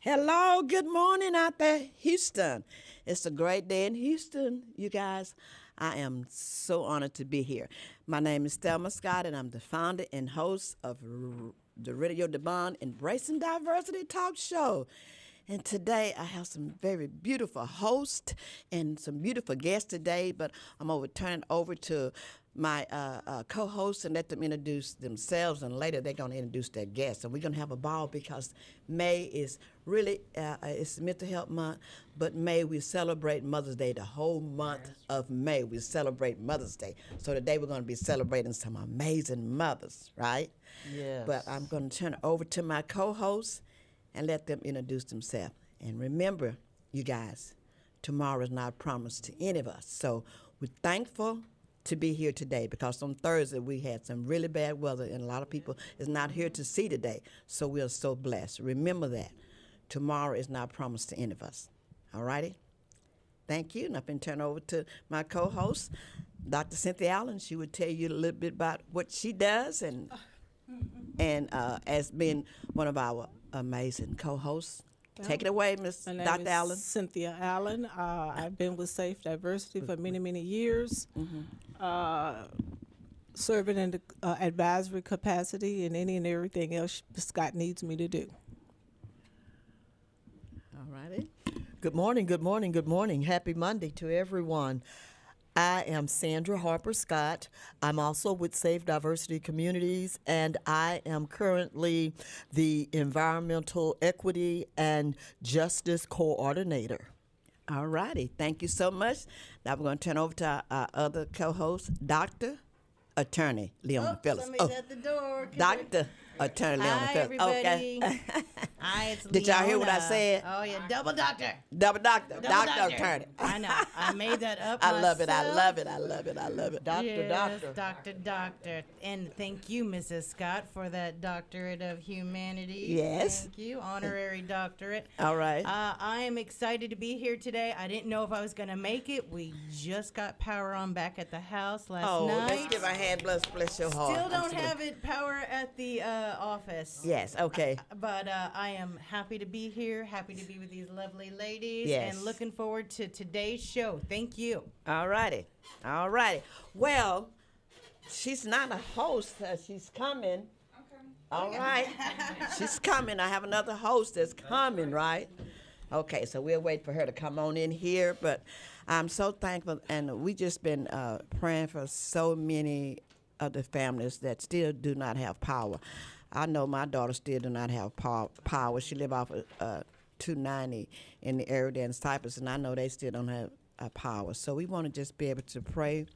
Hello, good morning out there, Houston. It's a great day in Houston, you guys. I am so honored to be here. My name is Thelma Scott, and I'm the founder and host of the Radio Devon Embracing Diversity Talk Show. And today I have some very beautiful hosts and some beautiful guests today, but I'm going to turn it over to my co-hosts and let them introduce themselves, and later they're going to introduce their guests. And we're going to have a ball because May is really, it's Mental Health Month, but May we celebrate Mother's Day. The whole month of May we celebrate Mother's Day. So today we're going to be celebrating some amazing mothers, right? Yes. But I'm going to turn it over to my co-hosts and let them introduce themselves. And remember, you guys, tomorrow is not promised to any of us. So we're thankful to be here today because on Thursday we had some really bad weather and a lot of people is not here to see today. So we are so blessed. Remember that. Tomorrow is not promised to any of us. All righty? Thank you. And I've been turned over to my co-host, Dr. Cynthia Allen. She would tell you a little bit about what she does and as being one of our amazing co-hosts. Take it away, Miss My name Dr. is Allen. Cynthia Allen. I've been with Safe Diversity for many, many years, serving in the advisory capacity and any and everything else Scott needs me to do. All righty. Good morning, good morning, good morning. Happy Monday to everyone. I am Sandra Harper Scott. I'm also with Save Diversity Communities, and I am currently the Environmental Equity and Justice Coordinator. All righty. Thank you so much. Now we're going to turn over to our other co-host, Dr. Attorney Leona Fillis. Somebody's at the door. Dr. Attorney Leona Hi, Fillis. everybody. Okay. Hi, it's Did y'all hear what I Leona. said? Oh, yeah, double doctor. Double doctor. Double Doctor Attorney. I know. I made that up I love it. I myself. love it. I love it. I love it. Yes, Doctor. And thank you, Mrs. Scott, for that Doctorate of Humanities. Yes. Thank you. Honorary doctorate. All right. I am excited to be here today. I didn't know if I was going to make it. We just got power on back at the house last night. Let's give our hand. Bless your heart. Still don't have it power at the office. Yes. Okay. But I am happy to be here, happy to be with these lovely ladies, Yes. and looking forward to today's show. Thank you. All righty. All righty. Well, she's not a host. She's coming. Okay. All right. She's coming. I have another host that's coming, right? Okay, so we'll wait for her to come on in here. But I'm so thankful, and we just been praying for so many of the families that still do not have power. I know my daughter still do not have power. She live off of 290 in the area there in Cypress, and I know they still don't have power. So we want to just be able to pray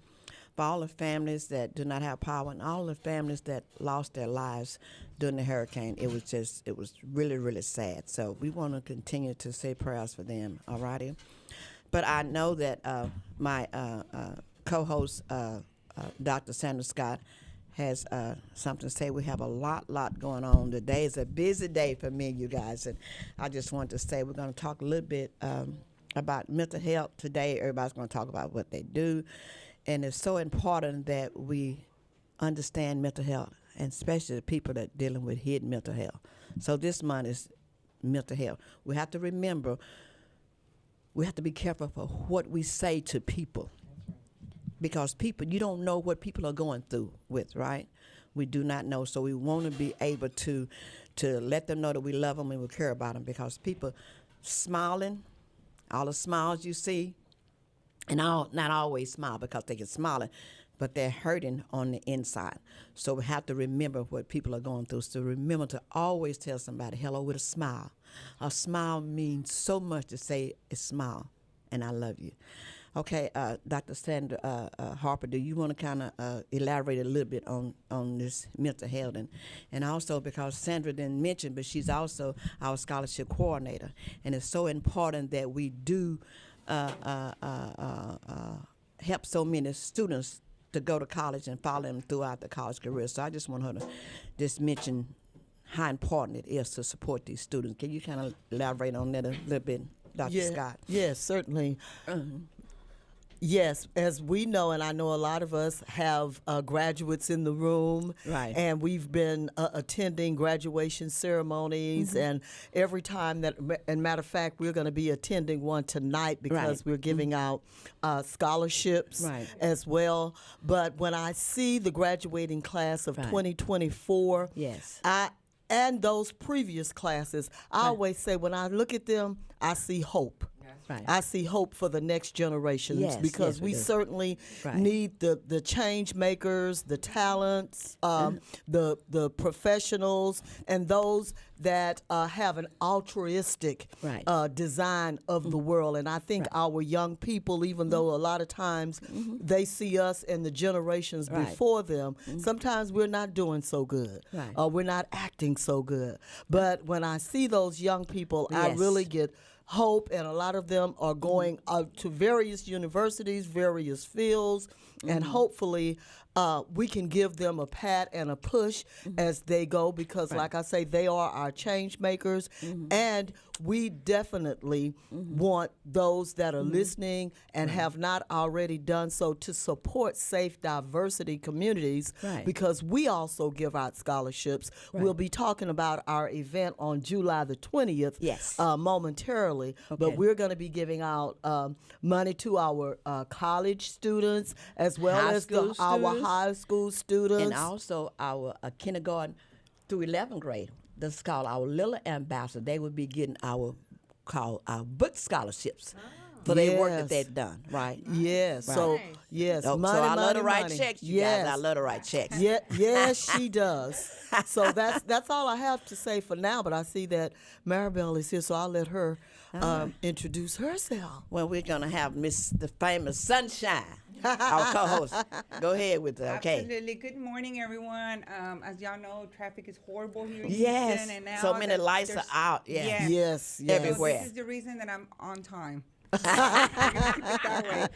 for all the families that do not have power and all the families that lost their lives during the hurricane. It was really, really sad. So we want to continue to say prayers for them, all righty? But I know that my co-host, Dr. Sandra Scott, has something to say. We have a lot going on. Today is a busy day for me, you guys, and I just want to say we're going to talk a little bit about mental health today. Everybody's going to talk about what they do, and it's so important that we understand mental health, and especially the people that are dealing with hidden mental health. So this month is mental health. We have to remember, we have to be careful for what we say to people. Because people, you don't know what people are going through with, right? We do not know, so we want to be able to let them know that we love them and we care about them. Because people smiling, all the smiles you see, and not always smile because they can smile, but they're hurting on the inside. So we have to remember what people are going through. So remember to always tell somebody hello with a smile. A smile means so much to say a smile, and I love you. Okay, Dr. Sandra Harper, do you want to kind of elaborate a little bit on this mental health? And also because Sandra didn't mention, but she's also our scholarship coordinator. And it's so important that we do help so many students to go to college and follow them throughout the college career. So I just want her to just mention how important it is to support these students. Can you kind of elaborate on that a little bit, Dr. Scott? Yes, certainly. Yes, as we know, and I know a lot of us have graduates in the room, Right. and we've been attending graduation ceremonies, and every time that, and matter of fact, we're going to be attending one tonight because Right. we're giving out scholarships Right. as well. But when I see the graduating class of Right. 2024, Yes. and those previous classes, I always say when I look at them, I see hope. Right. I see hope for the next generations Yes, because yes, we we do. certainly Right. need the change makers, the talents, the professionals, and those that have an altruistic Right. design of the world. And I think our young people, even though a lot of times they see us and the generations Right. before them, sometimes we're not doing so good. Right. We're not acting so good. But when I see those young people, I Yes. really get hope, and a lot of them are going to various universities, various fields, and hopefully we can give them a pat and a push as they go because, like I say, they are our change makers, and we definitely want those that are listening and have not already done so to support safe diversity communities Right. because we also give out scholarships. We'll be talking about our event on July the 20th Yes. momentarily, Okay. but we're going to be giving out money to our college students as well High as school our students. high school students. And also our kindergarten through 11th grade. That's called our little ambassador. They would be getting our book scholarships for their work that Yes. they've done, right? Yes. So Nice. yes, So money, I love money, to write money. checks, you yes. guys. I love to write checks. Yeah, yes, she does. So that's all I have to say for now. But I see that Maribel is here, so I'll let her introduce herself. Well, we're going to have Miss the famous Sunshine, our co-host. Go ahead with it, okay? Absolutely. Good morning, everyone. As y'all know, traffic is horrible here in Yes. Houston, and now So many that lights are there's- out. Yeah. Yes. Yes, yes. Everywhere. So this is the reason that I'm on time. I'm gonna keep it that way.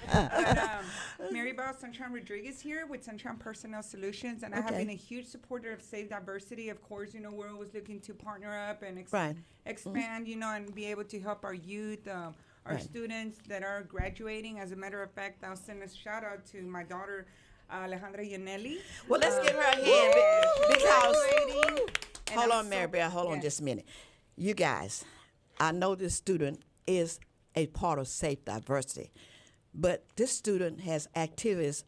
But, Maribel Sunshine Rodriguez here with Sunshine Personnel Solutions, and I have Okay. been a huge supporter of Safe Diversity. Of course, you know, we're always looking to partner up and Right. expand, you know, and be able to help our youth, our Right. students that are graduating. As a matter of fact, I'll send a shout out to my daughter, Alejandra Yanelli. Well, let's give her a hand She's because. graduating, and Hold I'm on, so- Maribel. Hold on yes. just a minute. You guys, I know this student is a part of Safe Diversity, but this student has activities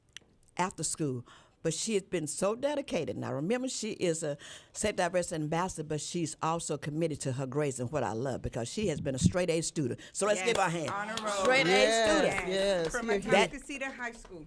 after school. But she has been so dedicated. Now, remember, she is a Safe Diversity ambassador, but she's also committed to her grades and what I love because she has been a straight A student. So let's give her a hand. Honor roll. Straight Yes. A student. Yes, From here, here. Atascocita High School.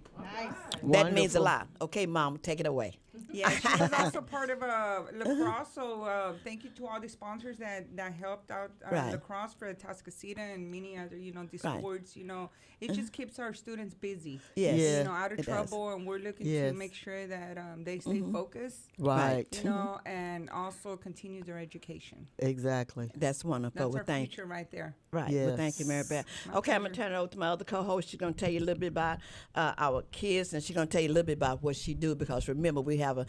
That means a Wonderful. lot. Okay, Mom, take it away. Yeah, she was also part of lacrosse. So thank you to all the sponsors that helped out Right. lacrosse for Atascocita and many other, you know, the Right. sports. You know, it just keeps our students busy. Yes. Yeah. You know, out of It does. trouble, and we're looking Yes. to make sure that they stay focused. Right. You know, and also continue their education. Exactly. That's wonderful. That's Well, our thank future right there. Right. Well, thank you, Yes. Maribel. My Okay, I'm going to pleasure. turn it over to my other co-host. She's going to tell you a little bit about our kids, and she's going to tell you a little bit about what she do because remember, we have a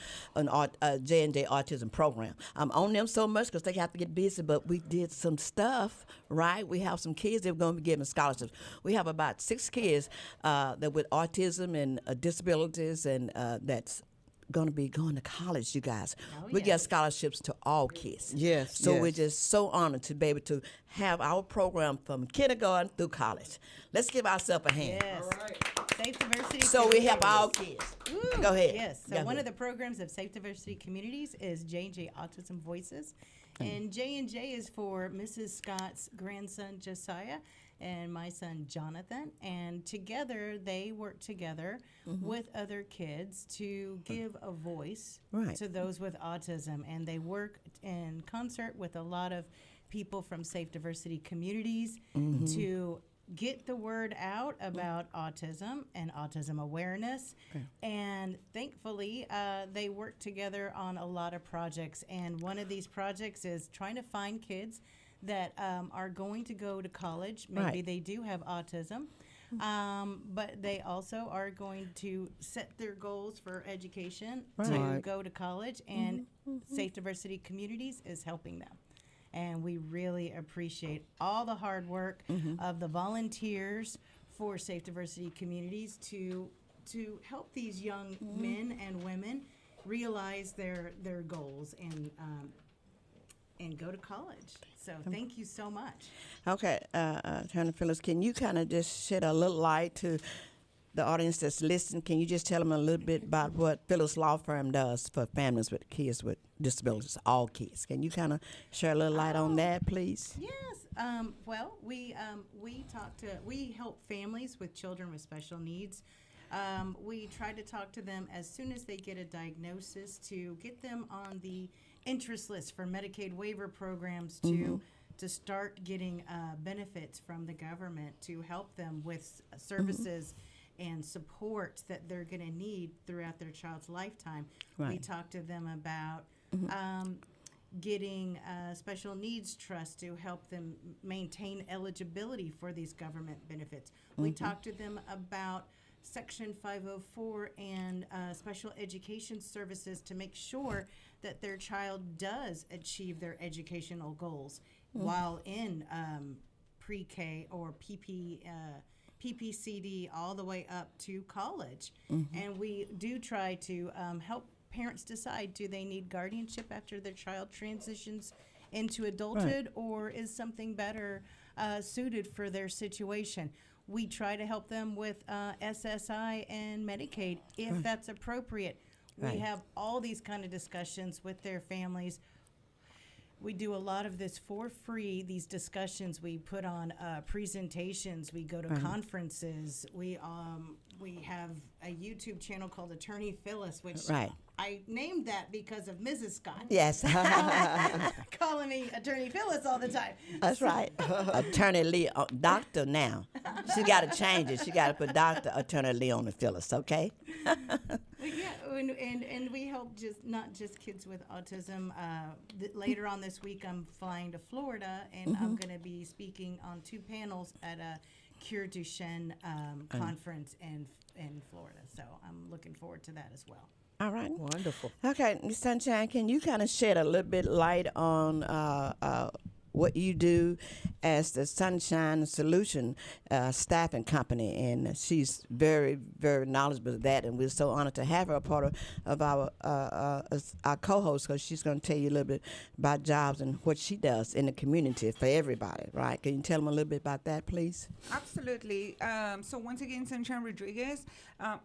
J&J autism program. I'm on them so much because they have to get busy, but we did some stuff, right? We have some kids that we're going to be giving scholarships. We have about 6 kids that with autism and disabilities and that's going to be going to college, you guys. We get scholarships to all kids. Yes, So we're yes. just so honored to be able to have our program from kindergarten through college. Let's give ourselves a hand. Yes. Safe Diversity. So we help all Communities. kids. Go ahead. Yes. So Go one of ahead. the programs of Safe Diversity Communities is J&J Autism Voices. And J&J is for Mrs. Scott's grandson, Josiah, and my son, Jonathan. And together, they work together with other kids to give a voice Right. to those with autism. And they work in concert with a lot of people from Safe Diversity Communities to get the word out about autism and autism awareness. And thankfully, they work together on a lot of projects. And one of these projects is trying to find kids that are going to go to college. Maybe Right. they do have autism. But they also are going to set their goals for education to Right. go to college, and Safe Diversity Communities is helping them. And we really appreciate all the hard work of the volunteers for Safe Diversity Communities to help these young men and women realize their goals and go to college. So thank you so much. Okay, Attorney Fillis, can you kind of just shed a little light to the audience that's listening? Can you just tell them a little bit about what Fillis Law Firm does for families with kids with disabilities, all kids? Can you kind of share a little light on that, please? Yes. Well, we help families with children with special needs. We try to talk to them as soon as they get a diagnosis to get them on the interest list for Medicaid waiver programs to start getting benefits from the government to help them with services and support that they're going to need throughout their child's lifetime. Right. We talk to them about getting a special needs trust to help them maintain eligibility for these government benefits. We talk to them about Section 504 and special education services to make sure that their child does achieve their educational goals while in pre-K or PPCD all the way up to college. And we do try to help parents decide, do they need guardianship after their child transitions into adulthood, or is something better suited for their situation? We try to help them with SSI and Medicaid if that's appropriate. We have all these kind of discussions with their families. We do a lot of this for free, these discussions. We put on presentations. We go to conferences. We have a YouTube channel called Attorney Fillis, which I named that because of Mrs. Scott. Yes. Calling me Attorney Phyllis all the time. That's right. Attorney Doctor now. She got to change it. She got to put Dr. Attorney Leona Fillis, okay? Yeah, and we help not just kids with autism. Later on this week, I'm flying to Florida, and I'm going to be speaking on 2 panels at a Cure Duchenne conference in Florida. So I'm looking forward to that as well. All right. Wonderful. Okay, Ms. Sunshine, can you kind of shed a little bit light on what you do as the Sunshine Solution staffing company? And she's very, very knowledgeable of that, and we're so honored to have her a part of our co-host, because she's going to tell you a little bit about jobs and what she does in the community for everybody, right? Can you tell them a little bit about that, please? Absolutely. So once again, Sunshine Rodriguez,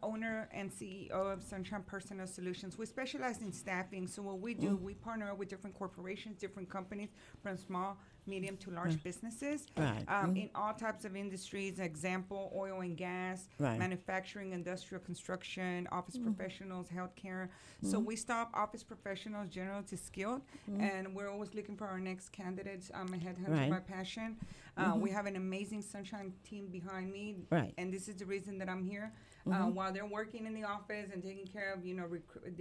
owner and CEO of Sunshine Personal Solutions. We specialize in staffing. So what we do, we partner up with different corporations, different companies, from small, medium to large businesses, in all types of industries. Example, oil and gas, manufacturing, industrial construction, office professionals, healthcare. So we stop office professionals, general to skilled, and we're always looking for our next candidates. I'm a headhunter by passion. We have an amazing Sunshine team behind me, and this is the reason that I'm here. While they're working in the office and taking care of, the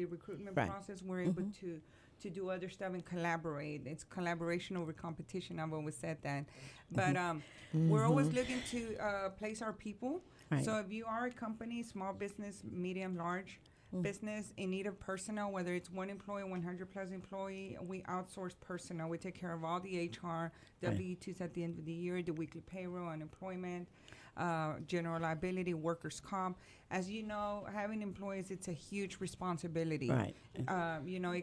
recruitment process, we're able to do other stuff and collaborate. It's collaboration over competition. I've always said that. But we're always looking to place our people. So if you are a company, small business, medium, large business in need of personnel, whether it's 1 employee, 100 plus employee, we outsource personnel. We take care of all the HR, W-2s at the end of the year, the weekly payroll, unemployment, general liability, workers' comp. As you know, having employees, it's a huge responsibility. It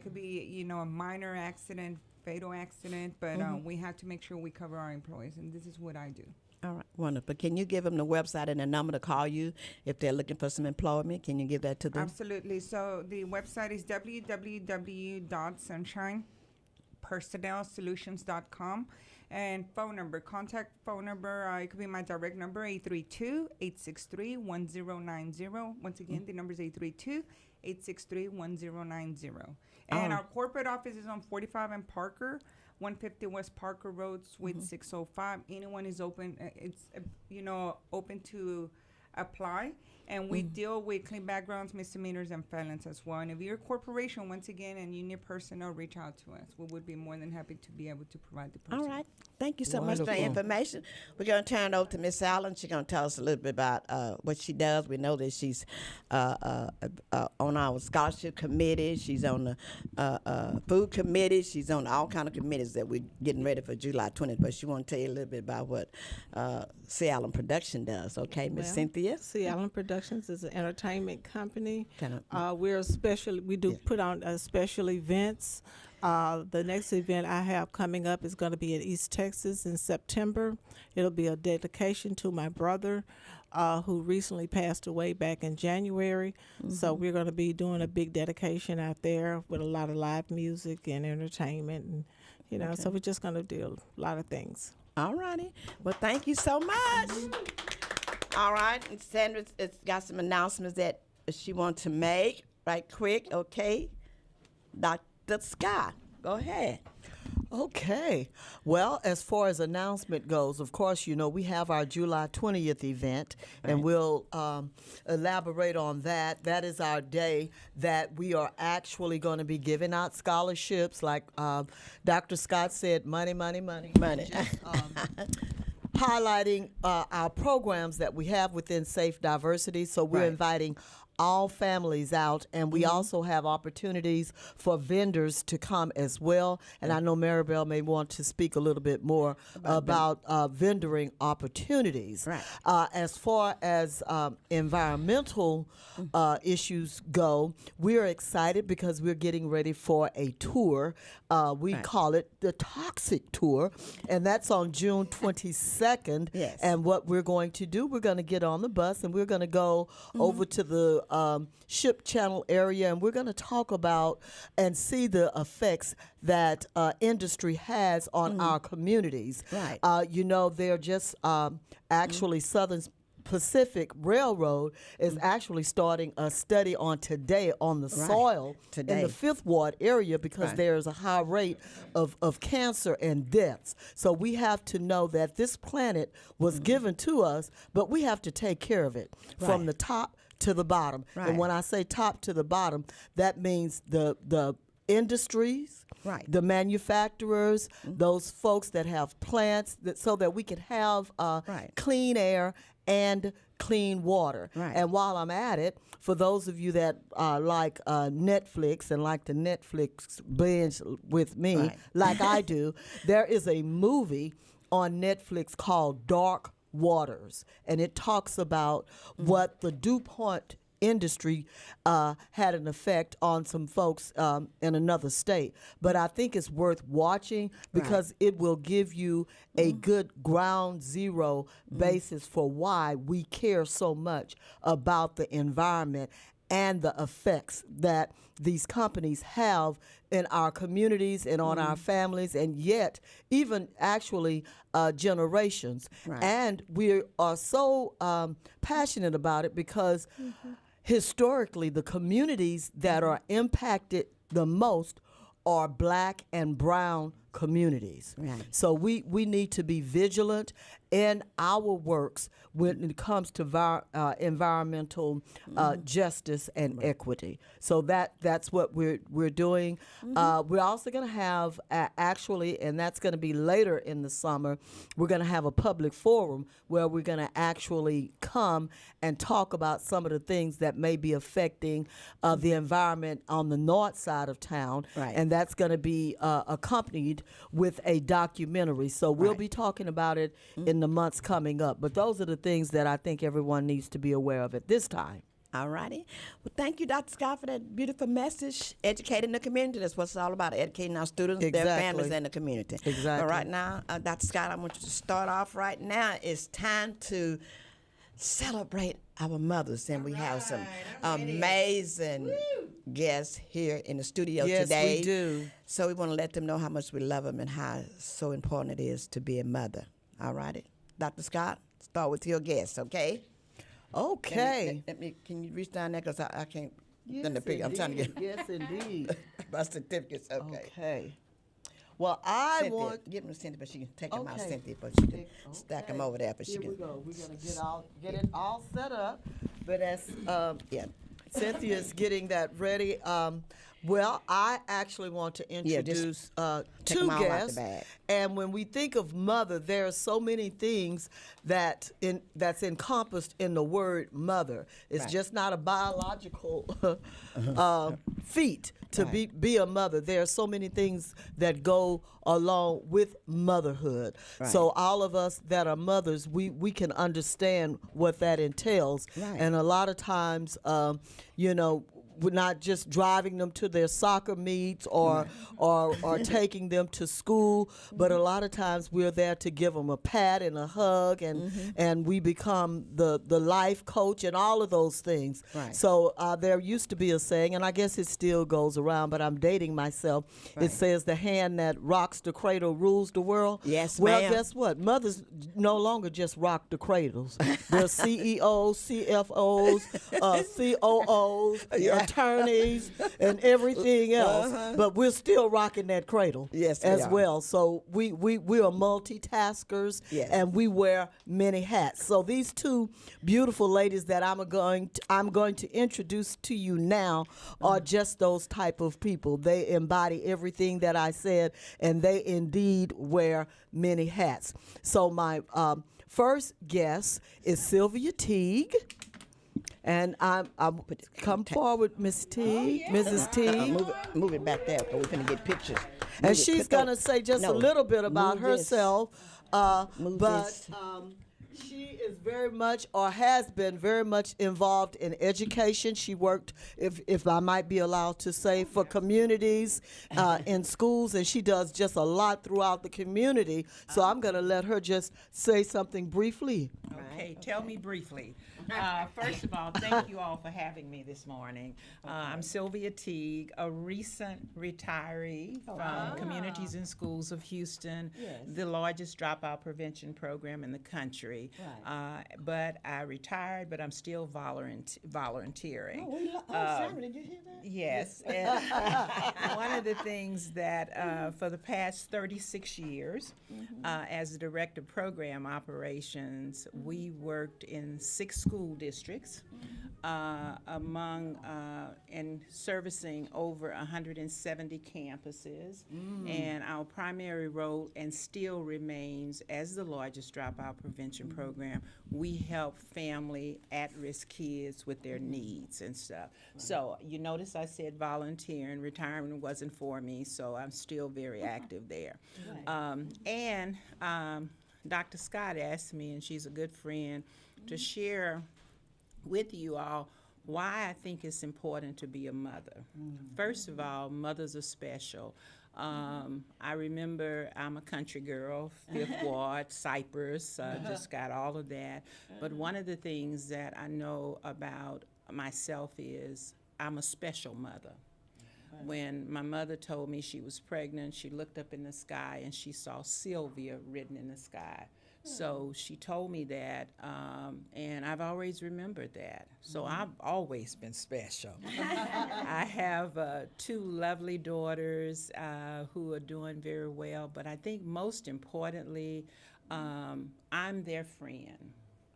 could be, a minor accident, fatal accident, but we have to make sure we cover our employees, and this is what I do. All right, wonderful. Can you give them the website and the number to call you if they're looking for some employment? Can you give that to them? Absolutely. So the website is www.sunshinepersonnelsolutions.com. And contact phone number, it could be my direct number, 832-863-1090. Once again, the number is 832-863-1090. And our corporate office is on 45 and Parker, 150 West Parker Road, Suite 605. Anyone is open. It's, open to apply. And we deal with clean backgrounds, misdemeanors, and felons as well. And if you're a corporation, once again, and you need personnel, reach out to us. We would be more than happy to be able to provide the personnel. All right. Thank you so much for the Wonderful. information. We're going to turn it over to Miss Allen. She's going to tell us a little bit about what she does. We know that she's on our scholarship committee. She's on the food committee. She's on all kind of committees that we're getting ready for July 20th. But she want to tell you a little bit about what C. Allen Production does. Okay, Miss Well, Cynthia? See, Allen Productions is an entertainment company. Kind of- We're special. We do put on special events. The next event I have coming up is going to be in East Texas in September. It'll be a dedication to my brother, who recently passed away back in January. So we're going to be doing a big dedication out there with a lot of live music and entertainment, and so we're just going to do a lot of things. All righty. Well, thank you so much. All right. And Sandra's got some announcements that she wants to make right quick. Okay. Dr. Scott, go ahead. Okay. Well, as far as announcement goes, of course, we have our July 20th event, and we'll elaborate on that. That is our day that we are actually going to be giving out scholarships. Like Dr. Scott said, money, money, money. Money. Just, highlighting our programs that we have within Safe Diversity. So we're Right. inviting all families out, and we also have opportunities for vendors to come as well. And I know Maribel may want to speak a little bit more about vendoring opportunities. Right. As far as environmental issues go, we're excited because we're getting ready for a tour. We call it the Toxic Tour, and that's on June 22nd. Yes. And what we're going to do, we're going to get on the bus and we're going to go over to the Ship Channel area, and we're going to talk about and see the effects that industry has on our communities. Right. They're just actually Southern Pacific Railroad is actually starting a study on today on the soil in Today. the Fifth Ward area because Right. there's a high rate of cancer and deaths. So we have to know that this planet was given to us, but we have to take care of it from Right. the top to the bottom. Right. And when I say top to the bottom, that means the industries, Right. the manufacturers, those folks that have plants, so that we can have Right. clean air and clean water. Right. And while I'm at it, for those of you that like Netflix and like to Netflix binge with me, Right. like I do, there is a movie on Netflix called Dark Waters, and it talks about what the DuPont industry had an effect on some folks in another state. But I think it's worth watching because it will give you a good ground zero basis for why we care so much about the environment and the effects that these companies have in our communities and on our families, and yet even actually generations. Right. And we are so passionate about it because historically the communities that are impacted the most are Black and brown communities. Right. So we need to be vigilant in our works when it comes to environmental justice and equity. So that's what we're doing. We're also going to have actually, and that's going to be later in the summer, we're going to have a public forum where we're going to actually come and talk about some of the things that may be affecting the environment on the north side of town. Right. And that's going to be accompanied with a documentary. So we'll Right. be talking about it in the months coming up. But those are the things that I think everyone needs to be aware of at this time. All righty. Well, thank you, Dr. Scott, for that beautiful message. Educating the community. That's what it's all about, educating our students, their Exactly. families, and the community. Exactly. But right now, Dr. Scott, I want you to start off right now. It's time to celebrate our mothers, and we have some amazing guests here in the studio Yes, today. we do. So we want to let them know how much we love them and how so important it is to be a mother. All righty. Dr. Scott, start with your guests, okay? Okay. Can you reach down there? Because I can't. I'm trying to get Yes, indeed. my certificates. Okay. Okay. Well, I Cynthia, want. give them to Cynthia, but she can take them out, Okay. Cynthia, but she can stack them over there, but she Here can. we go. We're gonna get it all set up. But as Yeah. Cynthia's getting that ready, well, I actually want to Yeah, just introduce take two 'em all out the guests. bag. And when we think of mother, there are so many things that's encompassed in the word mother. It's Right. just not a biological feat to Right. be a mother. There are so many things that go along with motherhood. Right. So all of us that are mothers, we can understand what that entails. Right. And a lot of times, you know, we're not just driving them to their soccer meets or taking them to school, but a lot of times we're there to give them a pat and a hug, and we become the life coach and all of those things. Right. So there used to be a saying, and I guess it still goes around, but I'm dating myself. Right. It says the hand that rocks the cradle rules the world. Yes, well, ma'am. guess what? Mothers no longer just rock the cradles. They're CEOs, CFOs, COOs, attorneys, and everything else. But we're still rocking that cradle Yes, we as are. well. So we are multitaskers, Yes. and we wear many hats. So these two beautiful ladies that I'm going to introduce to you now are just those type of people. They embody everything that I said, and they indeed wear many hats. So my first guest is Sylvia Teague. And I'm come forward, Miss Teague, Mrs. Teague. Move it back there, because we're going to get pictures. And she's going to say just a little bit about Move this. herself. Move But this. she is very much, or has been very much involved in education. She worked, if I might be allowed to say, for communities in schools, and she does just a lot throughout the community. So I'm going to let her just say something briefly. Okay, tell me briefly. First of all, thank you all for having me this morning. I'm Sylvia Teague, a recent retiree from Communities and Schools of Houston, the largest dropout prevention program in the country. But I retired, but I'm still volunteering. Simon, did you hear that? Yes. And one of the things that for the past 36 years, as the director of program operations, we worked in 6 school districts and servicing over 170 campuses. And our primary role, and still remains as the largest dropout prevention program, we help family at-risk kids with their needs and stuff. So you notice I said volunteering. Retirement wasn't for me, so I'm still very active there. Dr. Scott asked me, and she's a good friend, to share with you all why I think it's important to be a mother. First of all, mothers are special. I remember I'm a country girl, Fifth Ward, Cypress, just got all of that. But one of the things that I know about myself is I'm a special mother. When my mother told me she was pregnant, she looked up in the sky and she saw Sylvia written in the sky. So she told me that, and I've always remembered that. So I've always been special. I have 2 lovely daughters who are doing very well, but I think most importantly, I'm their friend.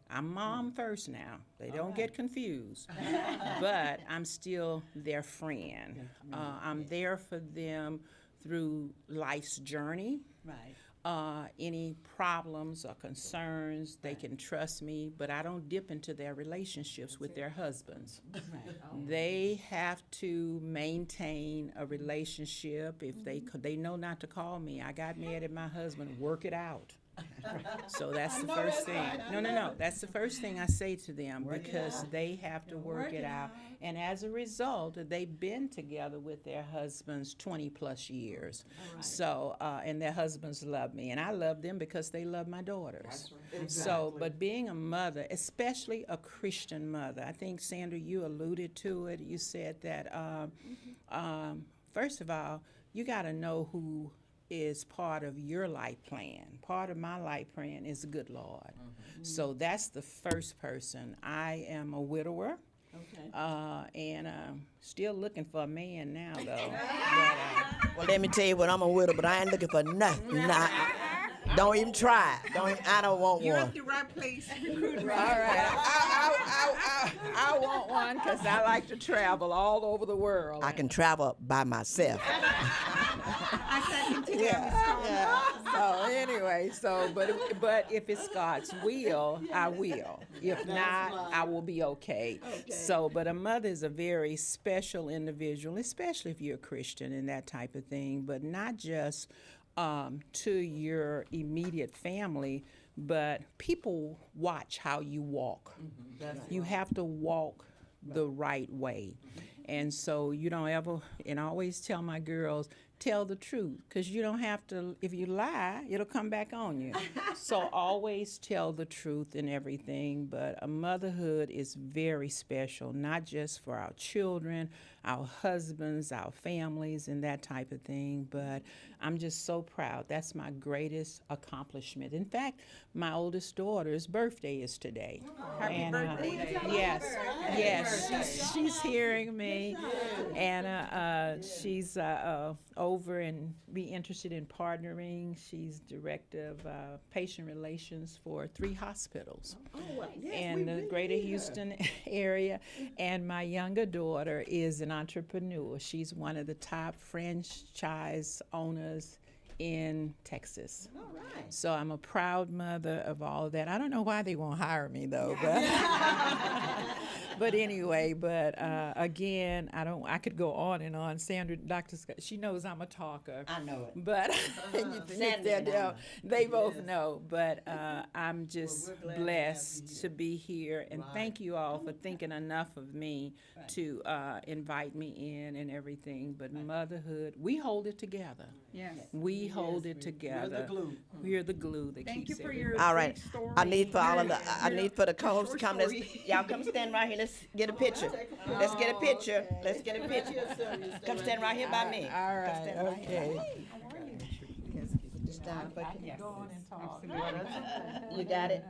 I'm mom first now. They don't get confused. But I'm still their friend. I'm there for them through life's journey. Any problems or concerns, they can trust me, but I don't dip into their relationships with their husbands. They have to maintain a relationship. If they know not to call me. I got mad at my husband, work it out. So that's the first thing. No. That's the first thing I say to them, because they have to work it out. And as a result, they've been together with their husbands 20 plus years. So, and their husbands love me. And I love them because they love my daughters. So, but being a mother, especially a Christian mother, I think, Sandra, you alluded to it. You said that, first of all, you got to know who is part of your life plan. Part of my life plan is the good Lord. So that's the first person. I am a widower. And still looking for a man now, though. Well, let me tell you what, I'm a widow, but I ain't looking for nothing. Nah, don't even try. I don't want You're one. at the right place. All right. I want one because I like to travel all over the world. I can travel by myself. I second to Yeah, that, Miss yeah. So anyway, but if it's God's will, I will. If not, I will be okay. So, but a mother is a very special individual, especially if you're a Christian and that type of thing. But not just to your immediate family, but people watch how you walk. You have to walk the right way. And so you don't ever, and I always tell my girls, tell the truth, because you don't have to, if you lie, it'll come back on you. So always tell the truth and everything. But a motherhood is very special, not just for our children, our husbands, our families, and that type of thing. But I'm just so proud. That's my greatest accomplishment. In fact, my oldest daughter's birthday is today. Happy birthday. Yes, she's hearing me, and she's over and be interested in partnering. She's director of patient relations for 3 hospitals in the greater Houston area. And my younger daughter is an entrepreneur. She's one of the top franchise owners in Texas. So I'm a proud mother of all of that. I don't know why they won't hire me though, but but anyway, again, I could go on and on. Sandra, Dr. Scott, she knows I'm a talker. I know it. But they both know. But I'm just blessed to be here, and thank you all for thinking enough of me to invite me in and everything. But motherhood, we hold it together. Yes. We hold it together. We're the glue that Thank you keeps for it. your All right. great story. I need for the co-host to come. Y'all come stand right here. Let's get a picture. Let's get a picture. Let's get a picture. Come stand right here by me. All right, okay. Just down, but Go on and talk. you got it.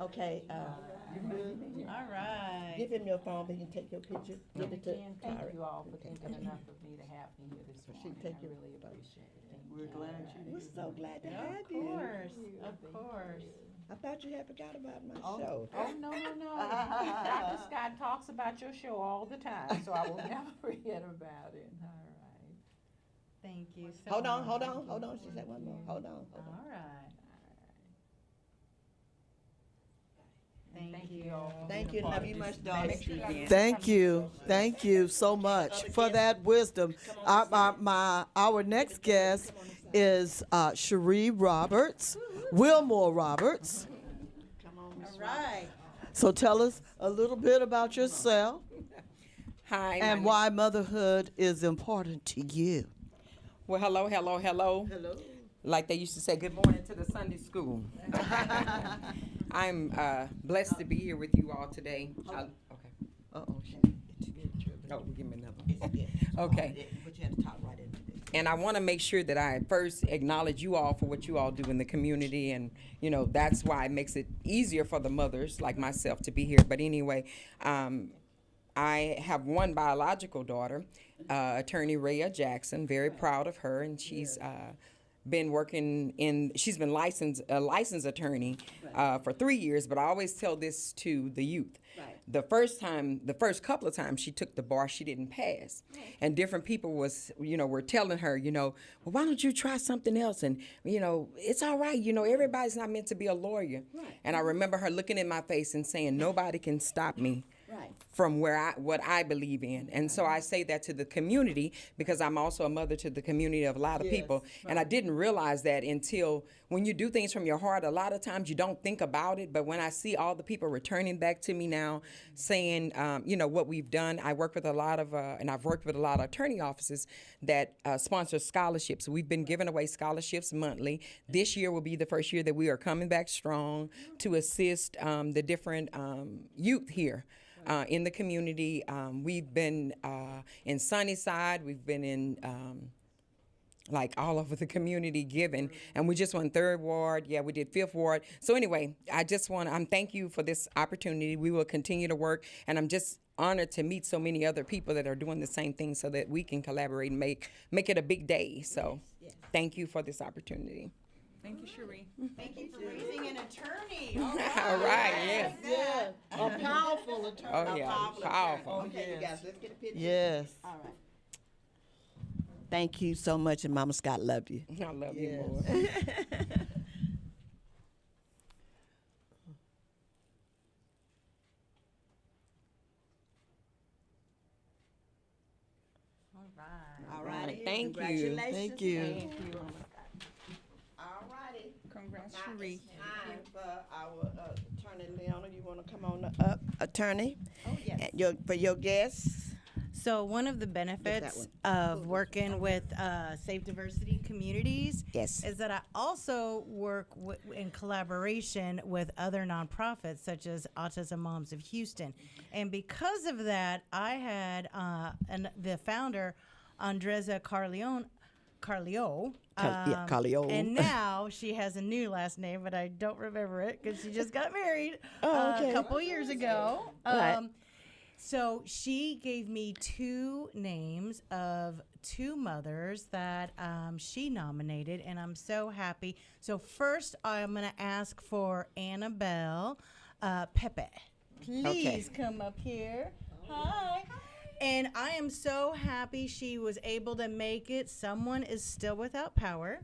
Okay. All right. Give him your phone. He can take your picture. Give it to. Again, thank you all for thinking enough of me to have me here this morning. take I your really appreciate it. Thank you. We're glad you We're so glad to have Of you. course. Of course. I thought you had forgot about my show. Oh, no. Dr. Scott talks about your show all the time, so I will never forget about it. All right. Thank you so Hold on. much. She said one more. Hold on. All right. Thank you. Thank you. Love you much, darling. Thank you so much for that wisdom. Our next guest is Cherie Roberts, Wilmore Roberts. All right. So tell us a little bit about yourself Hi. and why motherhood is important to you. Well, hello. Hello. Like they used to say, good morning to the Sunday school. I'm blessed to be here with you all today. Okay. Uh-oh. Oh, give me another. Okay. But you had to talk right into this. And I want to make sure that I first acknowledge you all for what you all do in the community. And, that's why it makes it easier for the mothers like myself to be here. But anyway, I have one biological daughter, attorney Rhea Jackson, very proud of her. And she's been working she's been a licensed attorney for 3 years, but I always tell this to the youth. Right. The first couple of times she took the bar, she didn't pass. And different people were telling her, well, why don't you try something else? And, it's all right. Everybody's not meant to be a lawyer. Right. And I remember her looking in my face and saying, nobody can stop me from what I believe in. And so I say that to the community because I'm also a mother to the community of a lot of people. And I didn't realize that until when you do things from your heart, a lot of times you don't think about it. But when I see all the people returning back to me now saying, what we've done, I work with a lot of, and I've worked with a lot of attorney offices that sponsor scholarships. We've been giving away scholarships monthly. This year will be the first year that we are coming back strong to assist the different youth here. In the community. We've been in Sunnyside. We've been in all over the community giving. And we just won 3rd Ward. Yeah, we did 5th Ward. So anyway, I just want to thank you for this opportunity. We will continue to work. And I'm just honored to meet so many other people that are doing the same thing so that we can collaborate and make it a big day. So thank you for this opportunity. Thank you, Cherie. Thank you for raising an attorney. All right, yes. Yeah, a powerful attorney. Oh, yeah, powerful. Okay, you guys, let's get a picture. Yes. All right. Thank you so much, and Mama Scott love you. I love you Yes. more. All righty. Thank you. Congratulations. Thank you. All righty. Congrats, Now Cherie. it's time for our attorney, Leona. You want to come on up, attorney? Oh, yes. And for your guests. So one of the benefits one. of working with Safe Diversity Communities Yes. is that I also work in collaboration with other nonprofits such as Autism Moms of Houston. And because of that, I had the founder, Andreza Carlio. Carlio. And now she has a new last name, but I don't remember it because she just got married okay. a couple years ago. Right. So she gave me 2 names of 2 mothers that she nominated, and I'm so happy. So first, I'm going to ask for Annabelle Pepe. Please come up here. Hi. And I am so happy she was able to make it. Someone is still without power,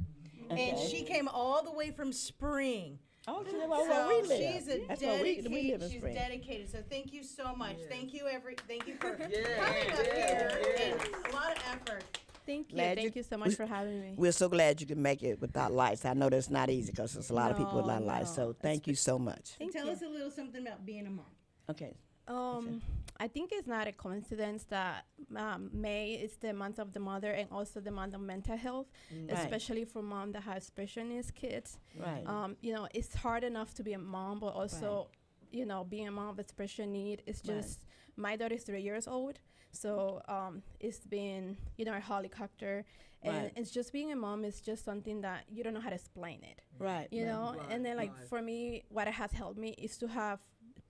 and she came all the way from Spring. Oh, she's So she's a That's where we dedicated. live in She's Spring. dedicated. So thank you so much. Thank you for coming up here. And a lot of effort. Thank you. Glad Thank you so much for having me. We're so glad you can make it without lights. I know that's not easy because there's a lot of people without lights. So thank you so much. Tell us a little something about being a mom. Okay. I think it's not a coincidence that May is the month of the mother and also the month of mental health, especially for mom that has special needs kids. Right. You know, it's hard enough to be a mom, but also, you know, being a mom with special need is just. My daughter is 3 years old, so it's been, you know, a helicopter, and it's just being a mom is just something that you don't know how to explain it. Right. You know, and then like for me, what has helped me is to have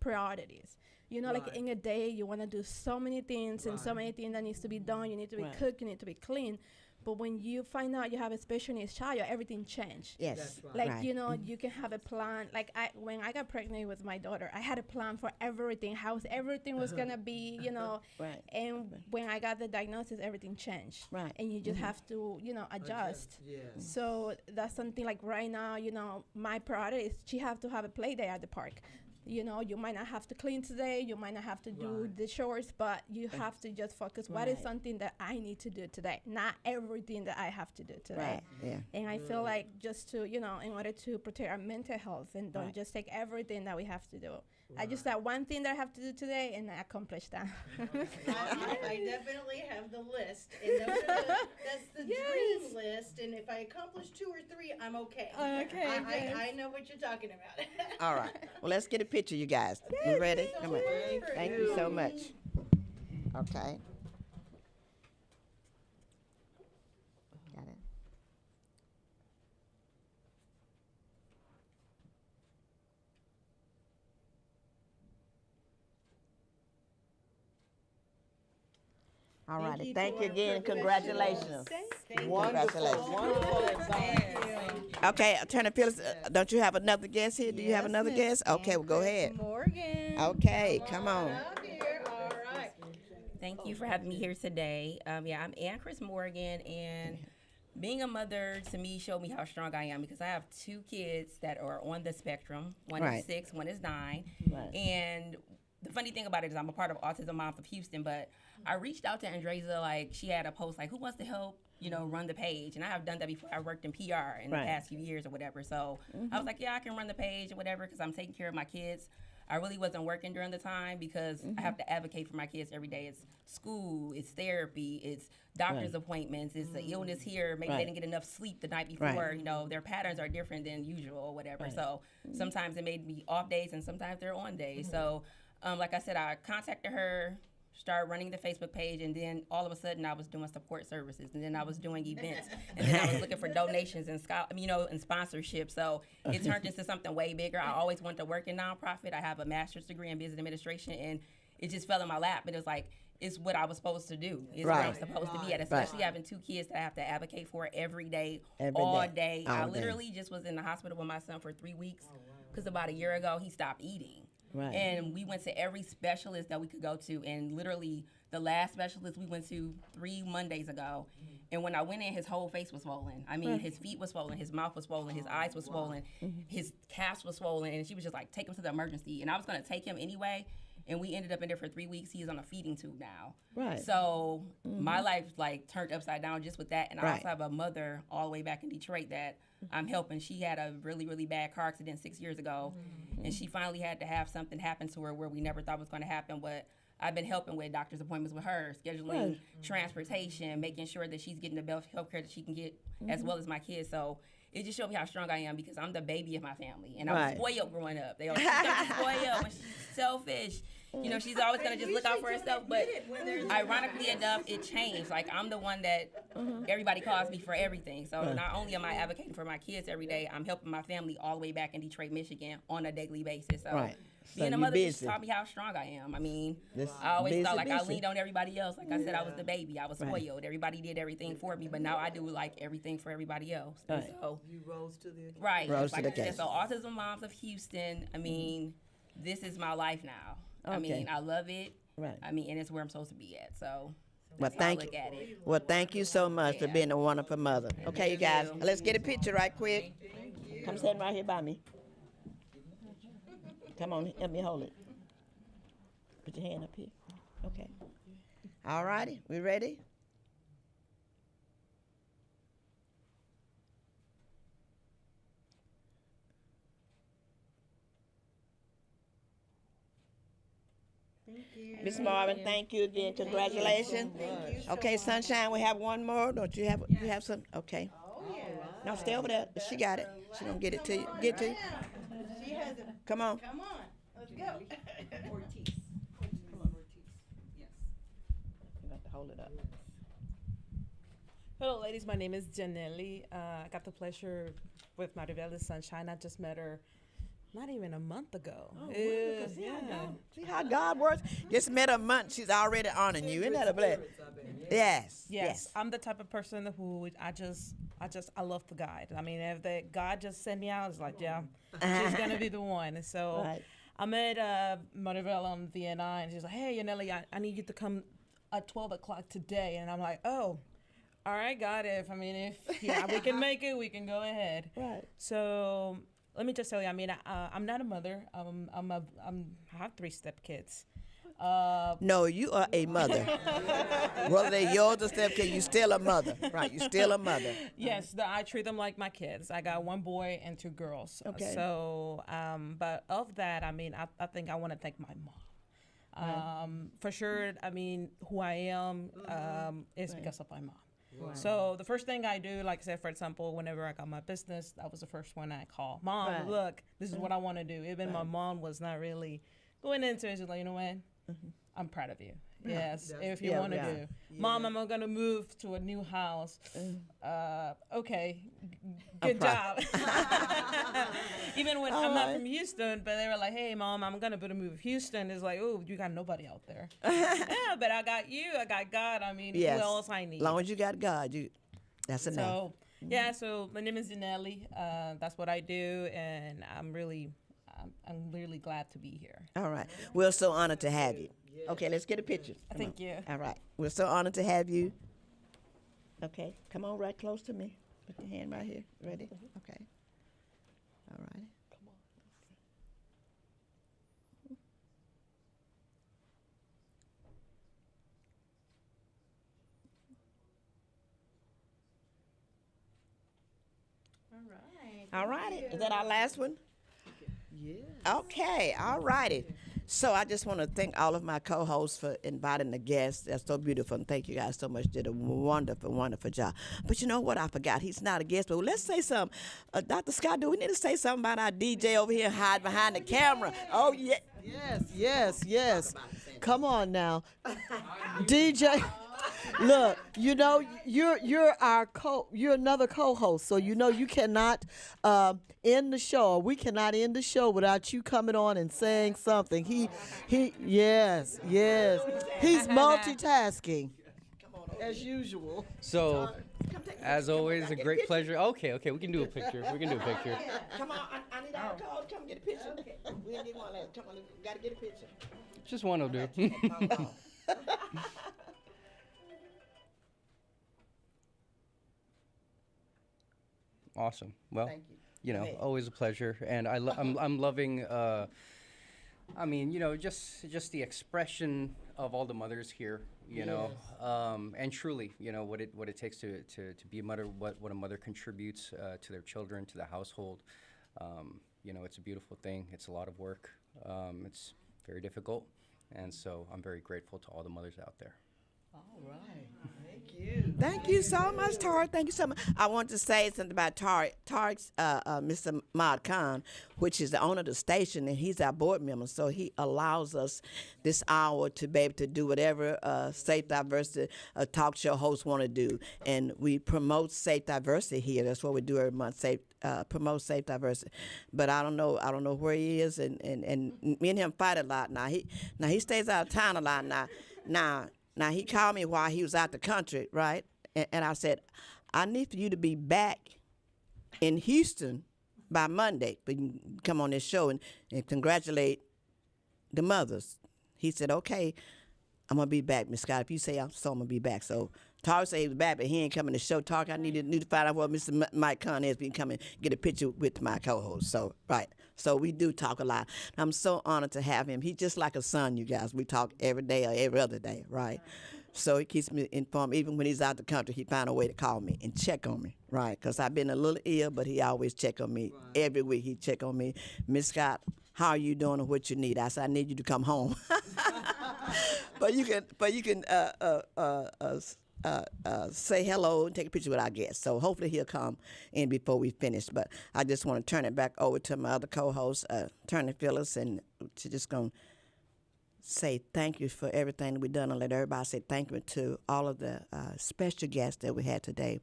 priorities. You know, like in a day, you want to do so many things and so many things that needs to be done. You need to be cooked, you need to be clean. But when you find out you have a special needs child, everything changed. Yes. Like, you know, you can have a plan. Like, when I got pregnant with my daughter, I had a plan for everything, how everything was going to be, you know. Right. And when I got the diagnosis, everything changed. Right. And you just have to, you know, adjust. So that's something like right now, you know, my priority is she have to have a play day at the park. You know, you might not have to clean today, you might not have to do the chores, but you have to just focus. What is something that I need to do today? Not everything that I have to do today. Right. Yeah. And I feel like just to, you know, in order to protect our mental health and don't just take everything that we have to do. I just that one thing that I have to do today and I accomplished that. I definitely have the list, and that's the dream list. And if I accomplish 2 or 3, I'm okay. Okay, I know what you're talking about. All right. Well, let's get a picture, you guys. You ready? Come on. Thank you so much. Okay. Got it. All righty. Thank you again. Congratulations. Congratulations. Okay, Attorney Fillis, don't you have another guest here? Do you have another guest? Okay, well, go ahead. Morgan. Okay, come on. Up here. All right. Thank you for having me here today. I'm Ann Chris Morgan, and being a mother to me showed me how strong I am because I have 2 kids that are on the spectrum. One is 6, one is 9. Right. And the funny thing about it is I'm a part of Autism Moms of Houston, but I reached out to Andreza, like she had a post like, who wants to help, you know, run the page? And I have done that before. I worked in PR in the past few years or whatever. So I was like, yeah, I can run the page or whatever because I'm taking care of my kids. I really wasn't working during the time because I have to advocate for my kids every day. It's school, it's therapy, it's doctor's appointments, it's the illness here. Maybe they didn't get enough sleep the night before. You know, their patterns are different than usual or whatever. So sometimes it made me off days and sometimes they're on days. So like I said, I contacted her, started running the Facebook page, and then all of a sudden I was doing support services, and then I was doing events, and then I was looking for donations and and sponsorship. So it turned into something way bigger. I always wanted to work in nonprofit. I have a master's degree in business administration, and it just fell in my lap. But it was like, it's what I was supposed to do. It's where I'm supposed to be at, especially having 2 kids that I have to advocate for every day, all day. I literally just was in the hospital with my son for 3 weeks because about a year ago, he stopped eating. Right. And we went to every specialist that we could go to, and literally the last specialist we went to 3 Mondays ago. And when I went in, his whole face was swollen. I mean, his feet was swollen, his mouth was swollen, his eyes was swollen, his calves was swollen, and she was just like, take him to the emergency. And I was gonna take him anyway, and we ended up in there for 3 weeks. He's on a feeding tube now. Right. So my life like turned upside down just with that. And I also have a mother all the way back in Detroit that I'm helping. She had a really, really bad car accident 6 years ago, and she finally had to have something happen to her where we never thought was gonna happen, but I've been helping with doctor's appointments with her, scheduling transportation, making sure that she's getting the best health care that she can get, as well as my kids. So it just showed me how strong I am because I'm the baby of my family. And I was spoiled growing up. They always she's gonna be spoiled and she's selfish. You know, she's always gonna just look out for herself. But ironically enough, it changed. Like, I'm the one that everybody calls me for everything. So not only am I advocating for my kids every day, I'm helping my family all the way back in Detroit, Michigan on a daily basis. So being a mother just taught me how strong I am. I mean, I always thought like I leaned on everybody else. Like I said, I was the baby. I was spoiled. Everybody did everything for me, but now I do like everything for everybody else. And so You rose to the occasion. right, Rose like to I the said, occasion. so Autism Moms of Houston. I mean, this is my life now. I mean, I love it. Right. I mean, and it's where I'm supposed to be at. So Well, that's how I thank look you. at it. Well, thank you so much for being a wonderful mother. Okay, you guys, let's get a picture right quick. Come stand right here by me. Come on, help me hold it. Put your hand up here. Okay. All righty, we ready? Miss Marvin, thank you again. Congratulations. Okay, Sunshine, we have one more. Don't you have some? Okay. No, stay over there. She got it. She gonna get it to you. Get to you. She has it. Come on. Come on. Let's go. Ortiz. Yes. You have to hold it up. Hello, ladies. My name is Janelli. I got the pleasure with Maribel Sunshine. I just met her not even a month ago. See how God works? Just met a month, she's already honoring you. Isn't that a blessing? Yes. I'm the type of person who I love to guide. I mean, if God just sent me out, it's like, yeah, she's gonna be the one. And so I met Maribel on VNI, and she's like, hey, Yaneli, I need you to come at 12 o'clock today. And I'm like, oh, all right, God, if we can make it, we can go ahead. Right. So let me just tell you, I mean, I'm not a mother. I have 3 stepkids. No, you are a mother. Whether they're yours or stepkids, you're still a mother. Right, you're still a mother. Yes, I treat them like my kids. I got 1 boy and 2 girls. Okay. So, but of that, I mean, I think I want to thank my mom. For sure, I mean, who I am is because of my mom. Right. So the first thing I do, like I said, for example, whenever I got my business, that was the first one I call. Mom, look, this is what I want to do. Even my mom was not really going into it. She's like, you know what? I'm proud of you. Yes, if you want to do. Mom, I'm going to move to a new house. Okay, good job. Even when I'm not from Houston, but they were like, hey, Mom, I'm going to move to Houston. It's like, oh, you got nobody out there. Yeah, but I got you. I got God. I mean, who else I need? As long as you got God, that's enough. So, yeah, so my name is Janelli. That's what I do, and I'm really glad to be here. All right. We're so honored to have you. Okay, let's get a picture. Thank you. All right. We're so honored to have you. Okay, come on right close to me. Put your hand right here. Ready? Okay. All right. Come on. All righty. Is that our last one? Yes. Okay, all righty. So I just want to thank all of my co-hosts for inviting the guests. That's so beautiful, and thank you guys so much. Did a wonderful, wonderful job. But you know what? I forgot. He's not a guest, but let's say something. Dr. Scott, do we need to say something about our DJ over here hide behind the camera? Oh, yeah. Yes. Come on now. DJ Look, you know, you're another co-host, so you know you cannot end the show. Or we cannot end the show without you coming on and saying something. Yes, he's multitasking as usual. So, as always, a great pleasure. Okay, we can do a picture. Come on, I need alcohol. Come get a picture. We ain't need one last. Come on, gotta get a picture. Just one will do. Awesome. Well, Thank you. you know, Go ahead. always a pleasure, and I'm loving. I mean, you know, just the expression of all the mothers here. You know, and truly, you know, what it takes to be a mother, what a mother contributes to their children, to the household. You know, it's a beautiful thing. It's a lot of work. It's very difficult, and so I'm very grateful to all the mothers out there. All right. Thank you. Thank you so much, Tariq. Thank you so much. I want to say something about Tariq. Tariq's Mr. Mad Khan, which is the owner of the station, and he's our board member. So he allows us this hour to be able to do whatever safe diversity talk show hosts want to do, and we promote safe diversity here. That's what we do every month. Promote safe diversity. But I don't know where he is, and me and him fight a lot. Now he stays out of town a lot Now, he called me while he was out the country, right? And I said, I need for you to be back in Houston by Monday. But you can come on this show and congratulate the mothers. He said, okay, I'm going to be back, Miss Scott. If you say I'm going to be back. So Tark said he was back, but he ain't coming to the show. Tark, I need to find out what Mr. Mike Conn is. We can come and get a picture with my co-host. So, right. So we do talk a lot. I'm so honored to have him. He's just like a son, you guys. We talk every day or every other day, right? So he keeps me informed. Even when he's out the country, he find a way to call me and check on me, right? Because I've been a little ill, but he always check on me. Right. Every week he check on me. Miss Scott, how are you doing and what you need? I said, I need you to come home. but you can say hello and take a picture with our guest. So hopefully he'll come in before we finish. But I just want to turn it back over to my other co-host, Attorney Fillis, and she's just going to say thank you for everything that we've done, and let everybody say thank you to all of the special guests that we had today,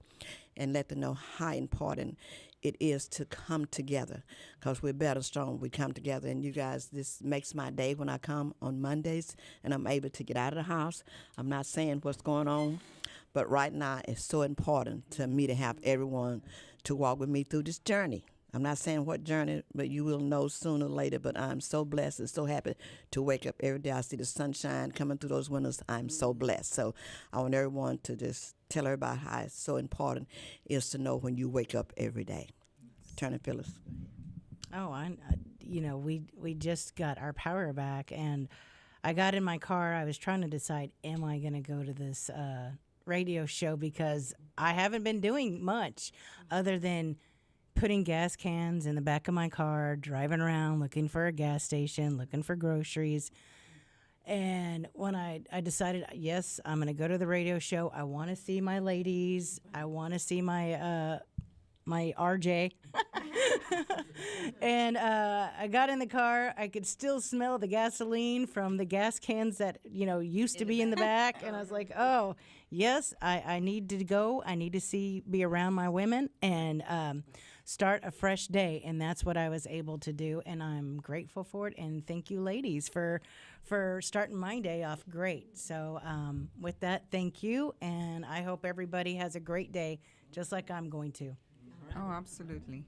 and let them know how important it is to come together, because we're better strong when we come together. And you guys, this makes my day when I come on Mondays and I'm able to get out of the house. I'm not saying what's going on, but right now it's so important to me to have everyone to walk with me through this journey. I'm not saying what journey, but you will know sooner or later. But I'm so blessed and so happy to wake up every day. I see the sunshine coming through those windows. I'm so blessed. So I want everyone to just tell everybody how it's so important is to know when you wake up every day. Attorney Fillis. Oh, we just got our power back, and I got in my car. I was trying to decide, am I going to go to this radio show, because I haven't been doing much other than putting gas cans in the back of my car, driving around looking for a gas station, looking for groceries. And when I decided, yes, I'm going to go to the radio show. I want to see my ladies. I want to see my RJ. And I got in the car. I could still smell the gasoline from the gas cans that, used to be in the back. And I was like, oh, yes, I need to go. I need to be around my women and start a fresh day. And that's what I was able to do. And I'm grateful for it. And thank you, ladies, for starting my day off great. So with that, thank you. And I hope everybody has a great day, just like I'm going to. Oh, absolutely.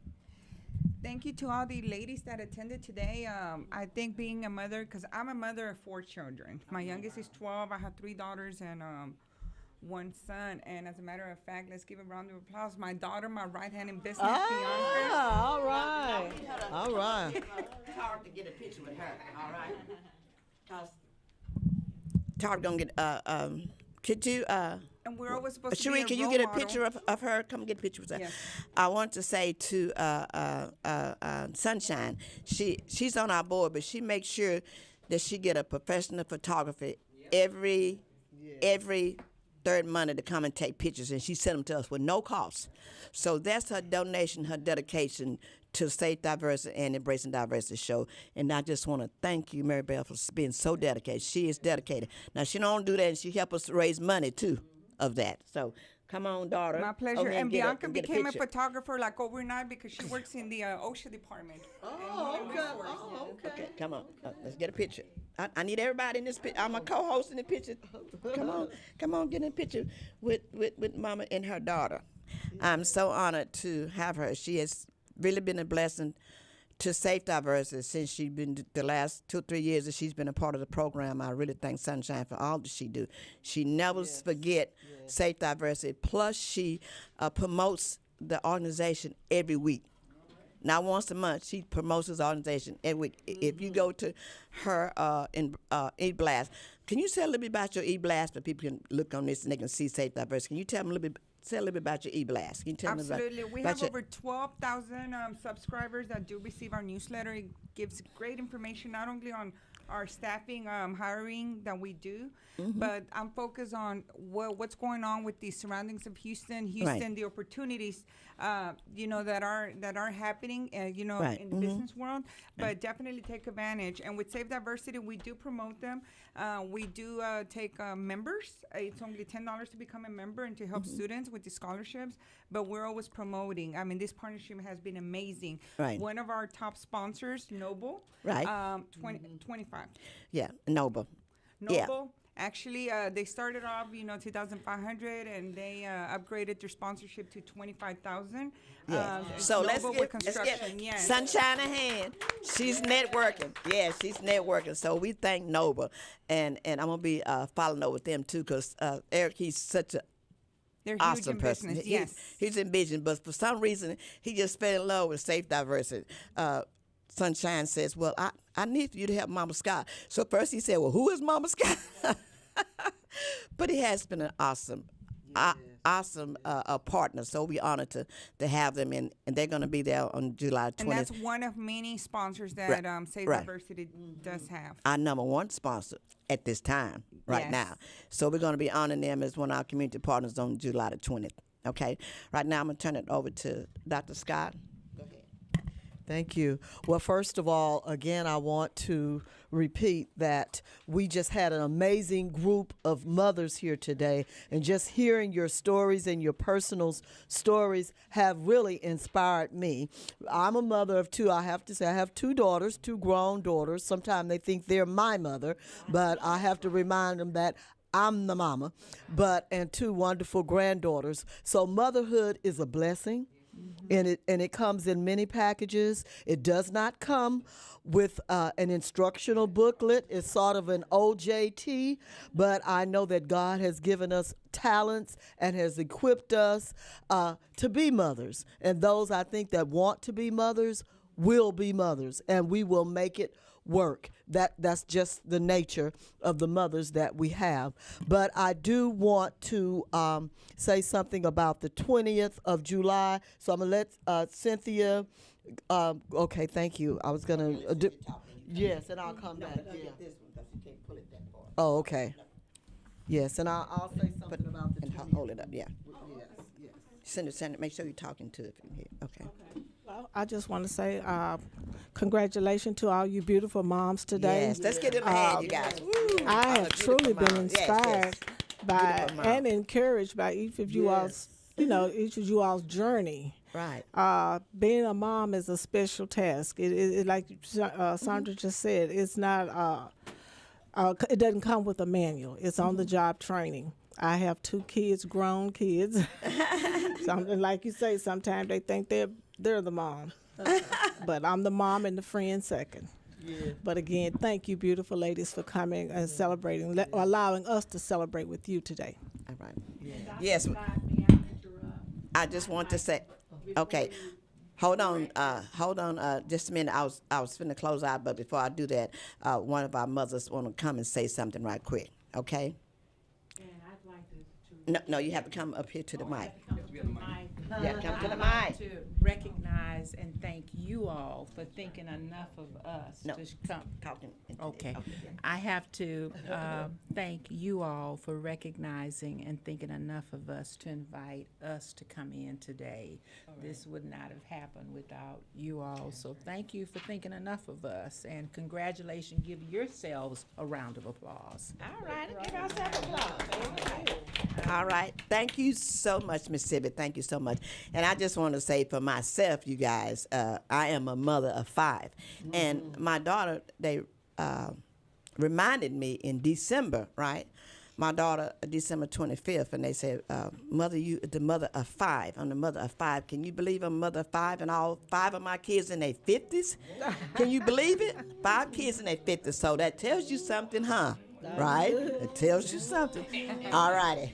Thank you to all the ladies that attended today. I think being a mother, because I'm a mother of 4 children. My youngest is 12. I have 3 daughters and 1 son. And as a matter of fact, let's give a round of applause. My daughter, my right hand in business, Bianca. All right. All right. Hard to get a picture with her. All right. Tara gonna get could you and we're always supposed to Cherie, be a can you role get a model. picture of her? Come get a picture with her. Yes. I want to say to Sunshine, she's on our board, but she makes sure that she get a professional photographer every 3rd Monday to come and take pictures, and she sent them to us with no cost. So that's her donation, her dedication to Safe Diversity and Embracing Diversity show. And I just want to thank you, Mary Beth, for being so dedicated. She is dedicated. Now, she don't do that, and she help us raise money, too. of that. So come on, daughter. My pleasure. Over here And get Bianca get became a picture. photographer like overnight because she works in the OSHA department. Okay, come on. Let's get a picture. I need everybody in this picture. I'm a co-host in the picture. Come on, get in the picture with Mama and her daughter. I'm so honored to have her. She has really been a blessing to Safe Diversity since she's been the last 2-3 years that she's been a part of the program. I really thank Sunshine for all that she do. She never forget Safe Diversity. Plus, she promotes the organization every week. Not once a month, she promotes this organization every week. If you go to her e-blast, can you say a little bit about your e-blast so people can look on this and they can see Safe Diversity? Can you tell them a little bit? Say a little bit about your e-blast. Can you tell Absolutely. me We have over 12,000 subscribers that do receive our newsletter. It gives great information not only on our staffing, hiring that we do, but I'm focused on what's going on with the surroundings of Houston, the opportunities, that are happening, in the business world. But definitely take advantage. And with Safe Diversity, we do promote them. We do take members. It's only $10 to become a member and to help students with the scholarships. But we're always promoting. I mean, this partnership has been amazing. Right. One of our top sponsors, Noble. Right. 25. Yeah, Noble. Noble. Actually, they started off, 2,500, and they upgraded their sponsorship to 25,000. Yeah. So let's get Sunshine a hand. She's networking. Yeah, she's networking. So we thank Noble, and I'm gonna be following up with them too, because Eric, he's such a awesome person. Business, yes. He's in business, but for some reason he just fell in love with Safe Diversity. Sunshine says, well, I need you to help Mama Scott. So first he said, well, who is Mama Scott? But he has been an awesome partner. So we're honored to have them, and they're going to be there on July 20th. And that's one of many sponsors that Safe Diversity does have. Our number one sponsor at this time, right now. So we're going to be honoring them as one of our community partners on July the 20th. Okay? Right now I'm going to turn it over to Dr. Scott. Thank you. Well, first of all, again, I want to repeat that we just had an amazing group of mothers here today, and just hearing your stories and your personal stories have really inspired me. I'm a mother of two. I have to say I have two daughters, two grown daughters. Sometimes they think they're my mother, but I have to remind them that I'm the mama, and two wonderful granddaughters. So motherhood is a blessing. And it comes in many packages. It does not come with an instructional booklet. It's sort of an OJT, but I know that God has given us talents and has equipped us to be mothers. And those I think that want to be mothers will be mothers, and we will make it work. That's just the nature of the mothers that we have. But I do want to say something about the 20th of July. So I'm going to let Cynthia, okay, thank you. I was going to do, yes, and I'll come back. Yeah. Oh, okay. Yes, and I'll say something about the 20th. Hold it up, yeah. Yes. Send it, make sure you're talking to it from here. Okay. Well, I just want to say congratulations to all you beautiful moms today. Yes, let's get in the hand, you guys. Woo. I have truly been moms. inspired by and encouraged by each of you all's, each of you all's journey. Right. Being a mom is a special task. It like Sandra just said, it's not. It doesn't come with a manual. It's on the job training. I have two kids, grown kids. Something like you say, sometimes they think they're the mom, but I'm the mom and the friend second. Yeah. But again, thank you, beautiful ladies, for coming and celebrating, allowing us to celebrate with you today. All right. Yeah. Yes. I just want to say, okay, hold on, just a minute. I was finna close out, but before I do that, one of our mothers want to come and say something right quick. Okay. And I'd like to No, you have to come up here to the mic. Yeah, come to the I'd mic. like to recognize and thank you all for thinking enough of us No, to come. talking. Okay. I have to thank you all for recognizing and thinking enough of us to invite us to come in today. This would not have happened without you all. So thank you for thinking enough of us, and congratulations. Give yourselves a round of applause. All right, give ourselves applause. All right, thank you so much, Miss Sibby. Thank you so much. And I just want to say for myself, you guys, I am a mother of 5, and my daughter, they reminded me in December, right? My daughter, December 25th, and they said, "Mother, you the mother of 5. I'm the mother of 5. Can you believe I'm a mother of 5, and all 5 of my kids in their 50s? Can you believe it? 5 kids in their 50s. So that tells you something, huh? Right? It tells you something. All righty.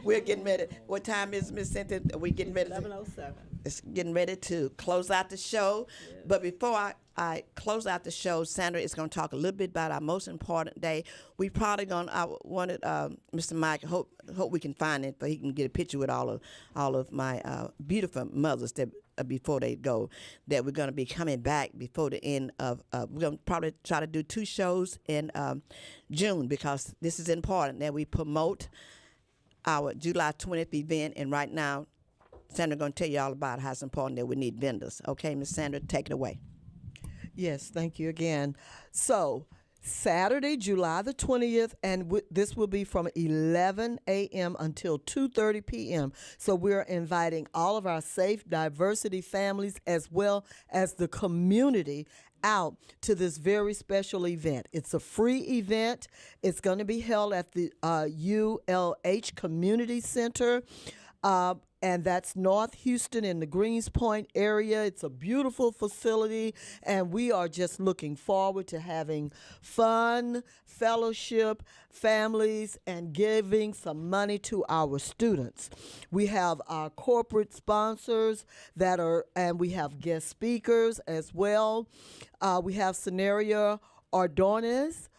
We're getting ready. What time is Miss Cynthia? We're getting ready. 11:07. It's getting ready to close out the show. But before I close out the show, Sandra is going to talk a little bit about our most important day. We probably going to, I wanted Mr. Mike, hope we can find it, but he can get a picture with all of my beautiful mothers that before they go, that we're going to be coming back before the end of, we're going to probably try to do 2 shows in June, because this is important that we promote our July 20th event. And right now, Sandra going to tell you all about how it's important that we need vendors. Okay, Miss Sandra, take it away. Yes, thank you again. So, Saturday, July the 20th, and this will be from 11 a.m. until 2:30 p.m. So we're inviting all of our Safe Diversity families as well as the community out to this very special event. It's a free event. It's going to be held at the ULH Community Center. And that's North Houston in the Greens Point area. It's a beautiful facility, and we are just looking forward to having fun, fellowship, families, and giving some money to our students. We have our corporate sponsors and we have guest speakers as well. We have Scenario Ordonez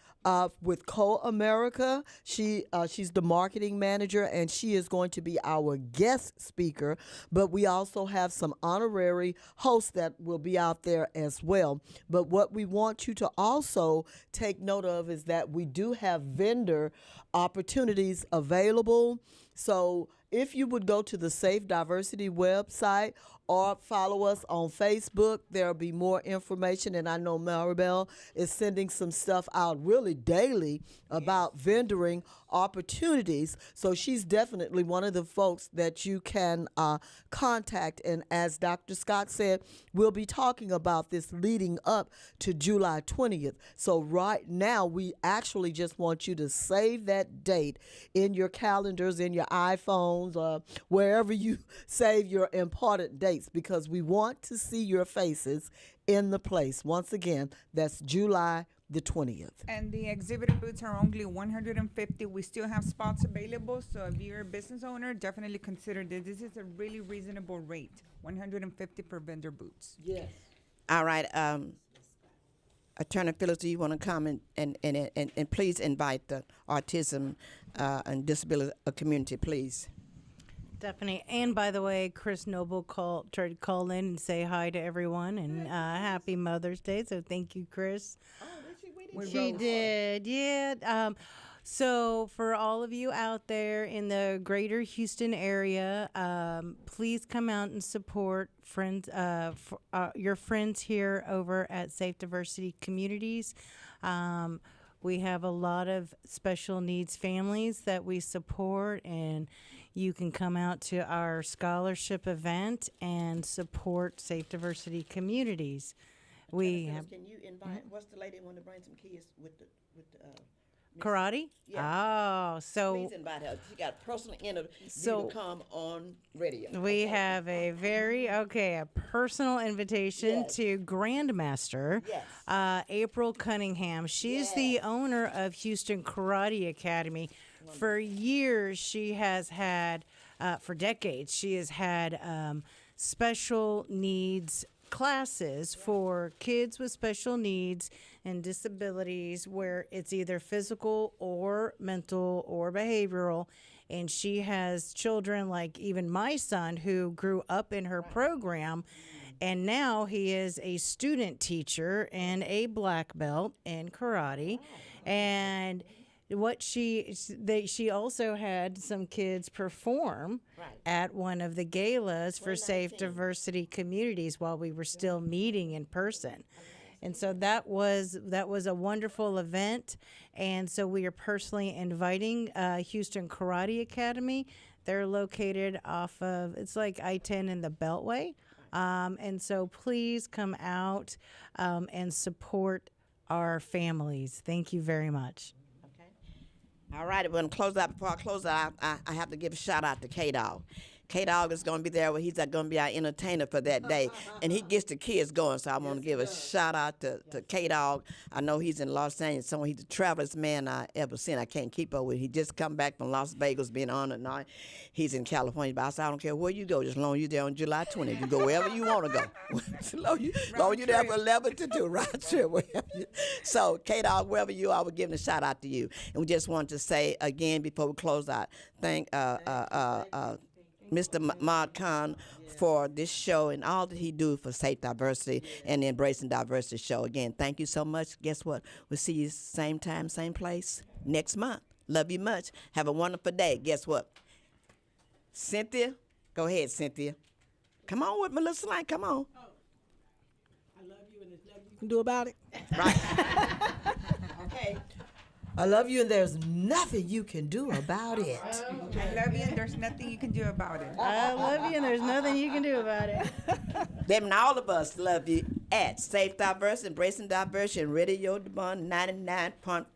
with Co-America. She's the marketing manager, and she is going to be our guest speaker. But we also have some honorary hosts that will be out there as well. But what we want you to also take note of is that we do have vendor opportunities available. So if you would go to the Safe Diversity website or follow us on Facebook, there'll be more information. And I know Maribel is sending some stuff out really daily about vendoring opportunities. So she's definitely one of the folks that you can contact. And as Dr. Scott said, we'll be talking about this leading up to July 20th. So right now, we actually just want you to save that date in your calendars, in your iPhones, wherever you save your important dates, because we want to see your faces in the place. Once again, that's July the 20th. And the exhibitor booths are only 150. We still have spots available, so if you're a business owner, definitely consider this. This is a really reasonable rate, 150 per vendor booths. Yes. All right, Attorney Fillis, do you want to come and please invite the autism and disability community, please? Definitely. And by the way, Chris Noble tried to call in and say hi to everyone, and happy Mother's Day. So thank you, Chris. She did, yeah. So for all of you out there in the greater Houston area, please come out and support your friends here over at Safe Diversity Communities. We have a lot of special needs families that we support, and you can come out to our scholarship event and support Safe Diversity Communities. We have Can you invite? What's the lady want to bring some kids with the karate. Yeah. Oh, so Please invite her. She got a personal interview So- to come on radio. we have a a personal invitation Yes. to Grandmaster Yes. April Cunningham. She's the Yes. owner of Houston Karate Academy. For years, she has had, for decades, she has had special needs classes for kids with special needs and disabilities, where it's either physical or mental or behavioral, and she has children like even my son who grew up in her program. And now he is a student teacher and a black belt in karate. And what she also had some kids perform at one of the galas for Safe Diversity Communities while we were still meeting in person. And so that was a wonderful event. And so we are personally inviting Houston Karate Academy. They're located off of, it's like I-10 in the Beltway. And so please come out and support our families. Thank you very much. Okay. All right, we're going to close out. Before I close out, I have to give a shout out to K-Dog. K-Dog is going to be there. He's going to be our entertainer for that day. And he gets the kids going, so I want to give a shout out to K-Dog. I know he's in Los Angeles. He's the travelest man I ever seen. I can't keep up with. He just come back from Las Vegas being on and on. He's in California. But I said, I don't care where you go, just as long as you're there on July 20th. You go wherever you want to go. As long as you're there from 11 to 2, right? Sure, wherever so, K-Dog, wherever you are, we're giving a shout out to you. And we just want to say again before we close out, thank Mr. Mad Khan for this show and all that he do for Safe Diversity and the Embracing Diversity show. Again, thank you so much. Guess what? We'll see you same time, same place next month. Love you much. Have a wonderful day. Guess what? Cynthia, go ahead, Cynthia. Come on with my little slang. Come on. I love you, and there's nothing you can do about it. Right. Okay. I love you, and there's nothing you can do about it. I love you, and there's nothing you can do about it. I love you, and there's nothing you can do about it. Them and all of us love you at Safe Diversity, Embracing Diversity, and Radio Debon 99.5